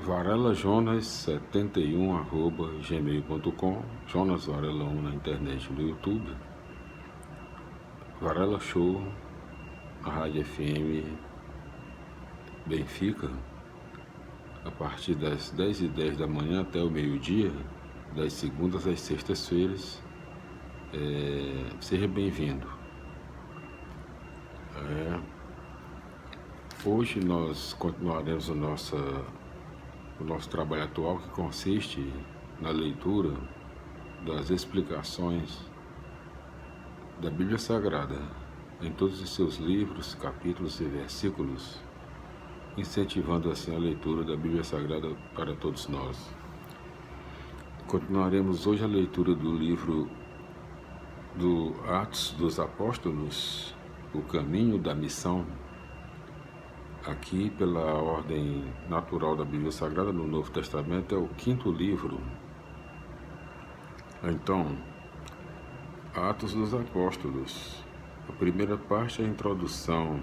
varelajonas71@gmail.com, Jonas Varela 1 na internet e no YouTube, Varela Show, a Rádio FM Benfica, a partir das 10h10 da manhã até o meio-dia, das segundas às sextas-feiras. Seja bem-vindo. Hoje nós continuaremos o nosso trabalho atual, que consiste na leitura das explicações da Bíblia Sagrada em todos os seus livros, capítulos e versículos, incentivando assim a leitura da Bíblia Sagrada para todos nós. Continuaremos hoje a leitura do livro do Atos dos Apóstolos, o caminho da missão, aqui pela ordem natural da Bíblia Sagrada no Novo Testamento, é o 5º livro. Então, Atos dos Apóstolos, a primeira parte é a introdução.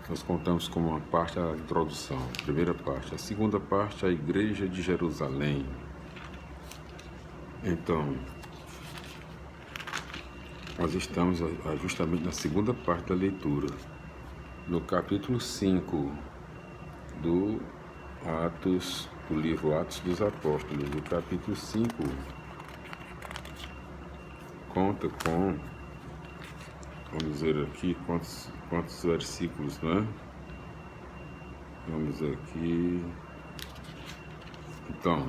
Nós contamos como uma parte a introdução, a primeira parte. A segunda parte, a Igreja de Jerusalém. Então, nós estamos justamente na segunda parte da leitura, no capítulo 5 do Atos, do livro Atos dos Apóstolos. O capítulo 5 conta com, vamos ver aqui quantos versículos, né? Vamos aqui. Então,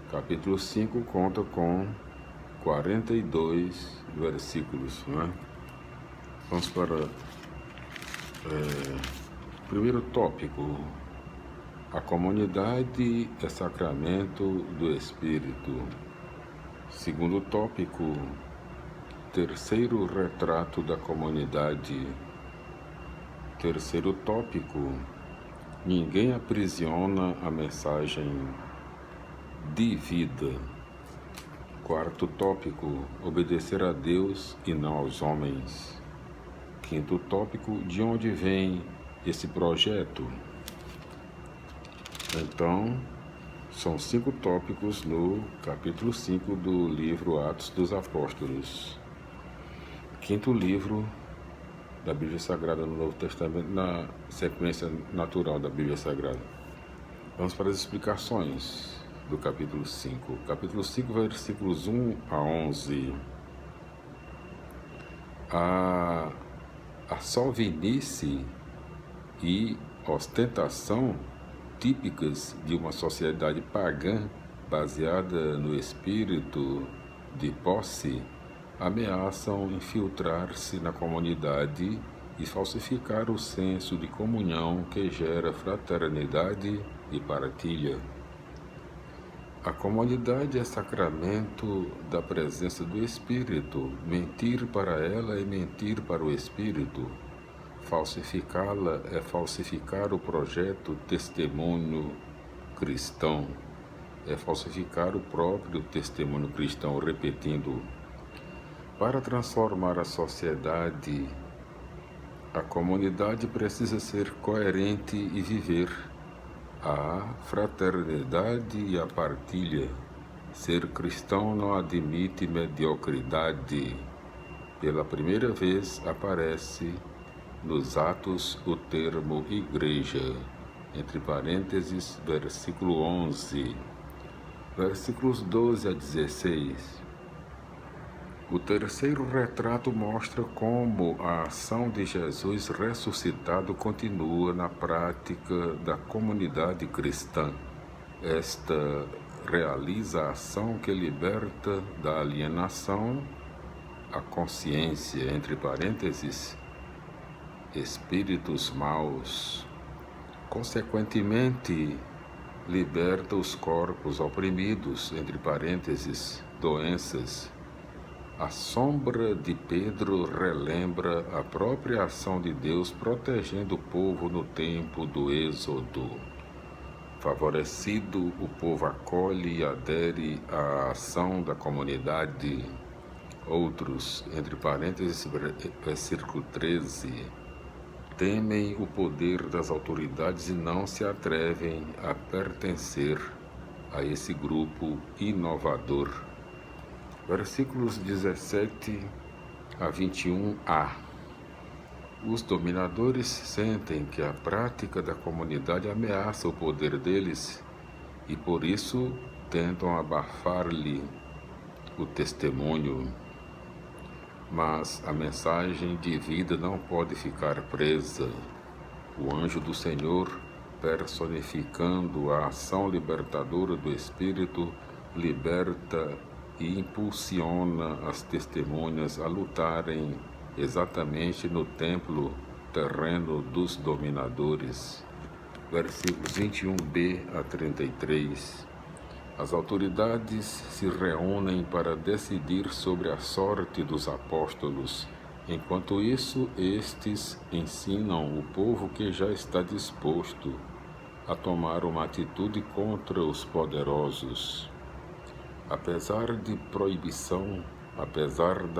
capítulo 5 conta com 42 versículos, né? Vamos para primeiro tópico: a comunidade é sacramento do Espírito. Segundo tópico: terceiro retrato da comunidade. Terceiro tópico: ninguém aprisiona a mensagem de vida. Quarto tópico: obedecer a Deus e não aos homens. Quinto tópico: de onde vem esse projeto? Então, são 5 tópicos no capítulo 5 do livro Atos dos Apóstolos. Quinto livro da Bíblia Sagrada no Novo Testamento, na sequência natural da Bíblia Sagrada. Vamos para as explicações do capítulo 5. Capítulo 5, versículos 1 a 11. A solvinice e ostentação típicas de uma sociedade pagã baseada no espírito de posse ameaçam infiltrar-se na comunidade e falsificar o senso de comunhão que gera fraternidade e partilha. A comunidade é sacramento da presença do Espírito. Mentir para ela é mentir para o Espírito. Falsificá-la é falsificar o projeto testemunho cristão. É falsificar o próprio testemunho cristão, repetindo. Para transformar a sociedade, a comunidade precisa ser coerente e viver a fraternidade e a partilha. Ser cristão não admite mediocridade. Pela primeira vez aparece nos Atos o termo igreja, entre parênteses, versículo 11, versículos 12 a 16. O terceiro retrato mostra como a ação de Jesus ressuscitado continua na prática da comunidade cristã. Esta realiza a ação que liberta da alienação a consciência, entre parênteses, espíritos maus. Consequentemente, liberta os corpos oprimidos, entre parênteses, doenças. A sombra de Pedro relembra a própria ação de Deus protegendo o povo no tempo do Êxodo. Favorecido, o povo acolhe e adere à ação da comunidade. Outros, entre parênteses, versículo 13. temem o poder das autoridades e não se atrevem a pertencer a esse grupo inovador. Versículos 17 a 21a. Os dominadores sentem que a prática da comunidade ameaça o poder deles e por isso tentam abafar-lhe o testemunho. Mas a mensagem de vida não pode ficar presa. O anjo do Senhor, personificando a ação libertadora do Espírito, liberta e impulsiona as testemunhas a lutarem exatamente no templo terreno dos dominadores. Versículos 21b a 33. As autoridades se reúnem para decidir sobre a sorte dos apóstolos. Enquanto isso, estes ensinam o povo que já está disposto a tomar uma atitude contra os poderosos. Apesar da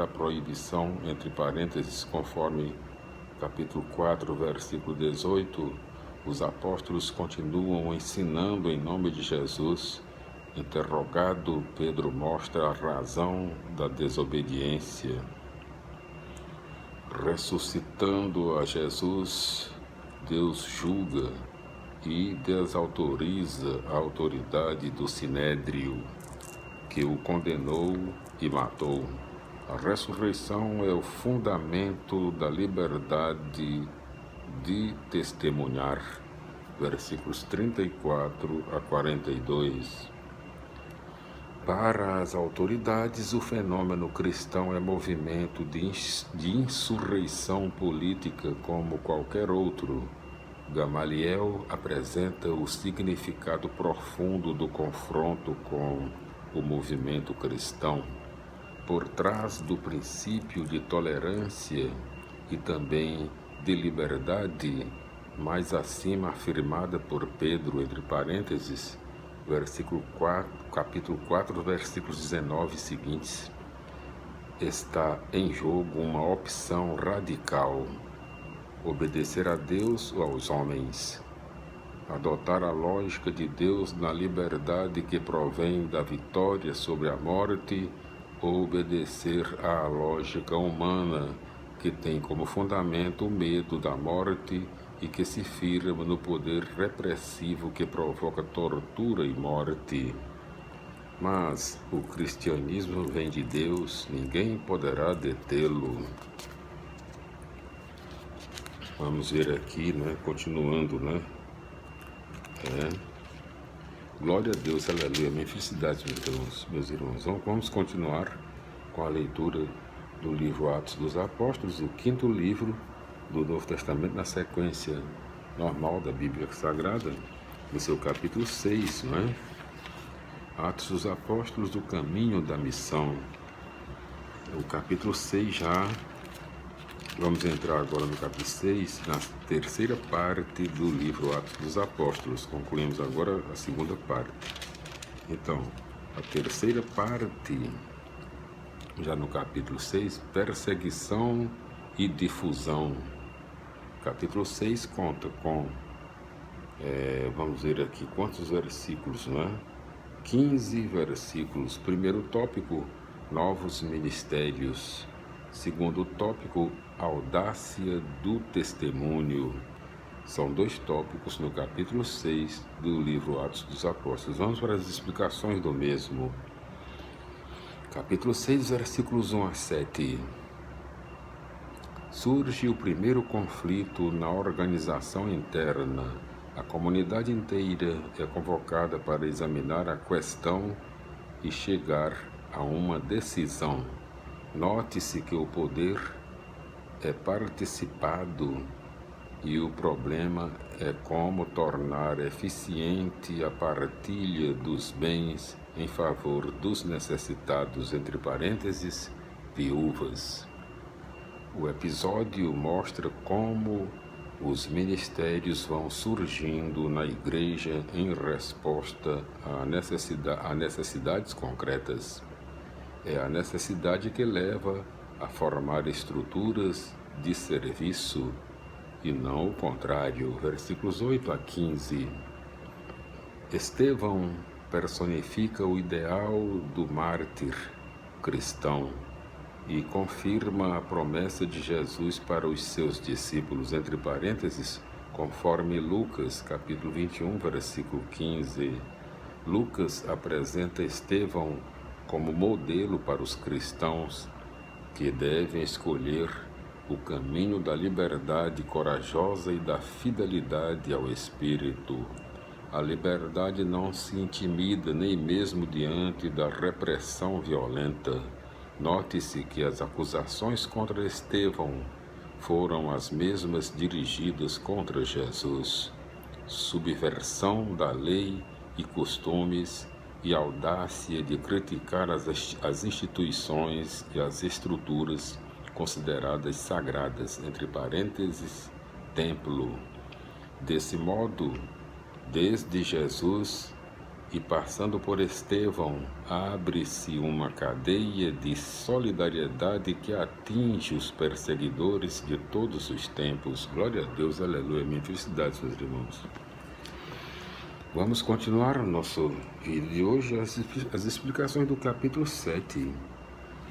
proibição, entre parênteses, conforme capítulo 4, versículo 18, os apóstolos continuam ensinando em nome de Jesus. Interrogado, Pedro mostra a razão da desobediência. Ressuscitando a Jesus, Deus julga e desautoriza a autoridade do Sinédrio, que o condenou e matou. A ressurreição é o fundamento da liberdade de testemunhar. Versículos 34 a 42. Para as autoridades, o fenômeno cristão é movimento de insurreição política como qualquer outro. Gamaliel apresenta o significado profundo do confronto com o movimento cristão. Por trás do princípio de tolerância e também de liberdade, mais acima afirmada por Pedro, entre parênteses, capítulo 4, versículos 19 e seguintes, está em jogo uma opção radical: obedecer a Deus ou aos homens, adotar a lógica de Deus na liberdade que provém da vitória sobre a morte, ou obedecer à lógica humana que tem como fundamento o medo da morte e que se firma no poder repressivo que provoca tortura e morte. Mas o cristianismo vem de Deus, ninguém poderá detê-lo. Vamos ver aqui, continuando, Glória a Deus, aleluia, minha felicidade, meus irmãos. Vamos continuar com a leitura do livro Atos dos Apóstolos, o quinto livro do Novo Testamento, na sequência normal da Bíblia Sagrada, no seu capítulo 6, Atos dos Apóstolos, do caminho da missão. O capítulo 6 já. Vamos entrar agora no capítulo 6, na terceira parte do livro Atos dos Apóstolos. Concluímos agora a segunda parte. Então, a terceira parte, já no capítulo 6, perseguição e difusão. Capítulo 6 conta com, vamos ver aqui quantos versículos, 15 versículos. Primeiro tópico, novos ministérios. Segundo tópico, audácia do testemunho. São dois tópicos no capítulo 6 do livro Atos dos Apóstolos. Vamos para as explicações do mesmo. Capítulo 6, versículos 1 a 7. Surge o primeiro conflito na organização interna. A comunidade inteira é convocada para examinar a questão e chegar a uma decisão. Note-se que o poder é participado e o problema é como tornar eficiente a partilha dos bens em favor dos necessitados, entre parênteses, viúvas. O episódio mostra como os ministérios vão surgindo na igreja em resposta a necessidades concretas. É a necessidade que leva a formar estruturas de serviço e não o contrário. Versículos 8 a 15. Estevão personifica o ideal do mártir cristão e confirma a promessa de Jesus para os seus discípulos, entre parênteses, conforme Lucas, capítulo 21, versículo 15. Lucas apresenta Estevão como modelo para os cristãos que devem escolher o caminho da liberdade corajosa e da fidelidade ao Espírito. A liberdade não se intimida nem mesmo diante da repressão violenta. Note-se que as acusações contra Estevão foram as mesmas dirigidas contra Jesus: subversão da lei e costumes e audácia de criticar as instituições e as estruturas consideradas sagradas, entre parênteses, templo. Desse modo, desde Jesus e passando por Estevão, abre-se uma cadeia de solidariedade que atinge os perseguidores de todos os tempos. Glória a Deus, aleluia, minha felicidade, meus irmãos. Vamos continuar o nosso vídeo de hoje, as explicações do capítulo 7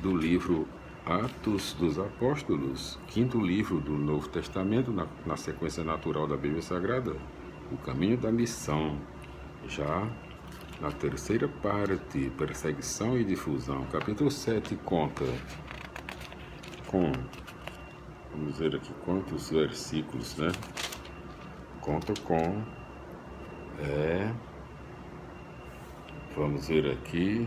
do livro Atos dos Apóstolos, quinto livro do Novo Testamento, na sequência natural da Bíblia Sagrada, o caminho da missão. Já na terceira parte, perseguição e difusão, capítulo 7 conta com, vamos ver aqui quantos versículos, né? Conta com, vamos ver aqui,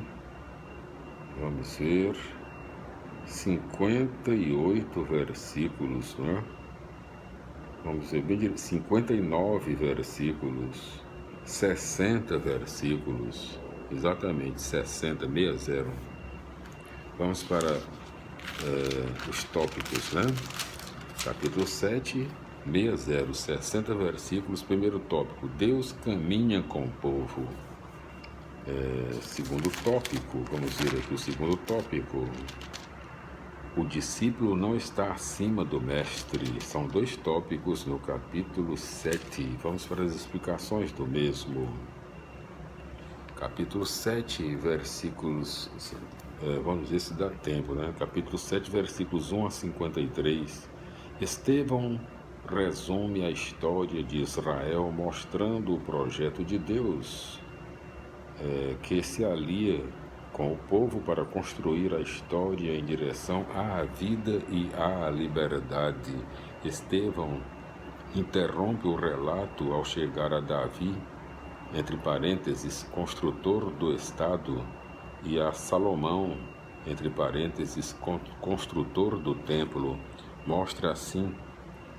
58 versículos, né? Vamos ver bem direito, 59 versículos, 60 versículos, exatamente 60. Vamos para os tópicos, né? Capítulo 7, 60 versículos. Primeiro tópico: Deus caminha com o povo. Segundo tópico, vamos ver aqui o segundo tópico: o discípulo não está acima do mestre. São dois tópicos no capítulo 7. Vamos para as explicações do mesmo. Capítulo 7, versículos... vamos ver se dá tempo, né? Capítulo 7, versículos 1 a 53. Estevão resume a história de Israel, mostrando o projeto de Deus, que se alia com o povo para construir a história em direção à vida e à liberdade. Estevão interrompe o relato ao chegar a Davi, entre parênteses, construtor do Estado, e a Salomão, entre parênteses, construtor do templo. Mostra assim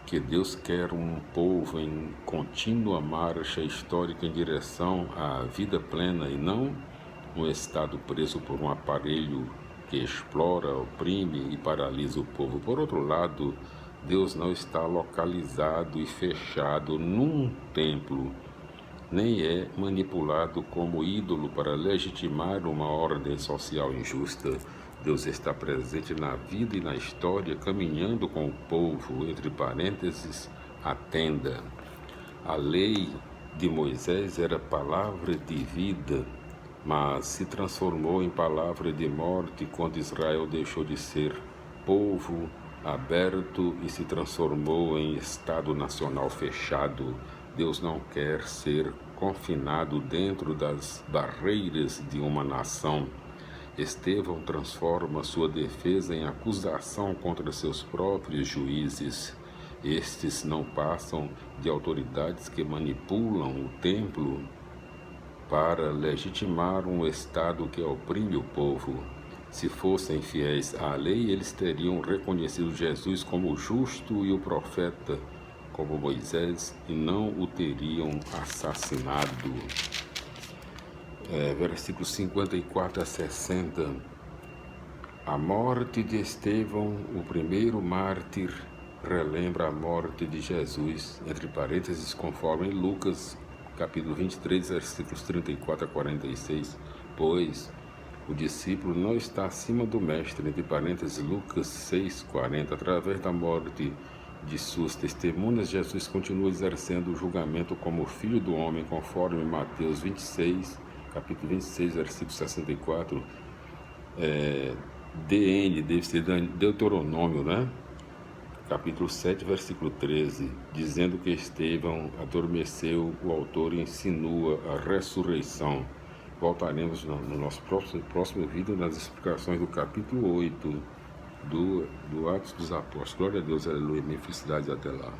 que Deus quer um povo em contínua marcha histórica em direção à vida plena e não um Estado preso por um aparelho que explora, oprime e paralisa o povo. Por outro lado, Deus não está localizado e fechado num templo, nem é manipulado como ídolo para legitimar uma ordem social injusta. Deus está presente na vida e na história, caminhando com o povo, entre parênteses, a tenda. A lei de Moisés era palavra de vida, mas se transformou em palavra de morte quando Israel deixou de ser povo aberto e se transformou em Estado nacional fechado. Deus não quer ser confinado dentro das barreiras de uma nação. Estevão transforma sua defesa em acusação contra seus próprios juízes. Estes não passam de autoridades que manipulam o templo para legitimar um Estado que oprime o povo. Se fossem fiéis à lei, eles teriam reconhecido Jesus como o justo e o profeta, como Moisés, e não o teriam assassinado. Versículos 54 a 60. A morte de Estevão, o primeiro mártir, relembra a morte de Jesus, entre parênteses, conforme Lucas, capítulo 23, versículos 34 a 46. Pois o discípulo não está acima do mestre, entre parênteses, Lucas 6, 40. Através da morte de suas testemunhas, Jesus continua exercendo o julgamento como Filho do Homem, conforme Mateus 26, capítulo 26, versículo 64. DN, deve ser Deuteronômio, né? Capítulo 7, versículo 13, dizendo que Estevão adormeceu, o autor insinua a ressurreição. Voltaremos no nosso próximo vídeo nas explicações do capítulo 8 do Atos dos Apóstolos. Glória a Deus, aleluia, minha felicidade até lá.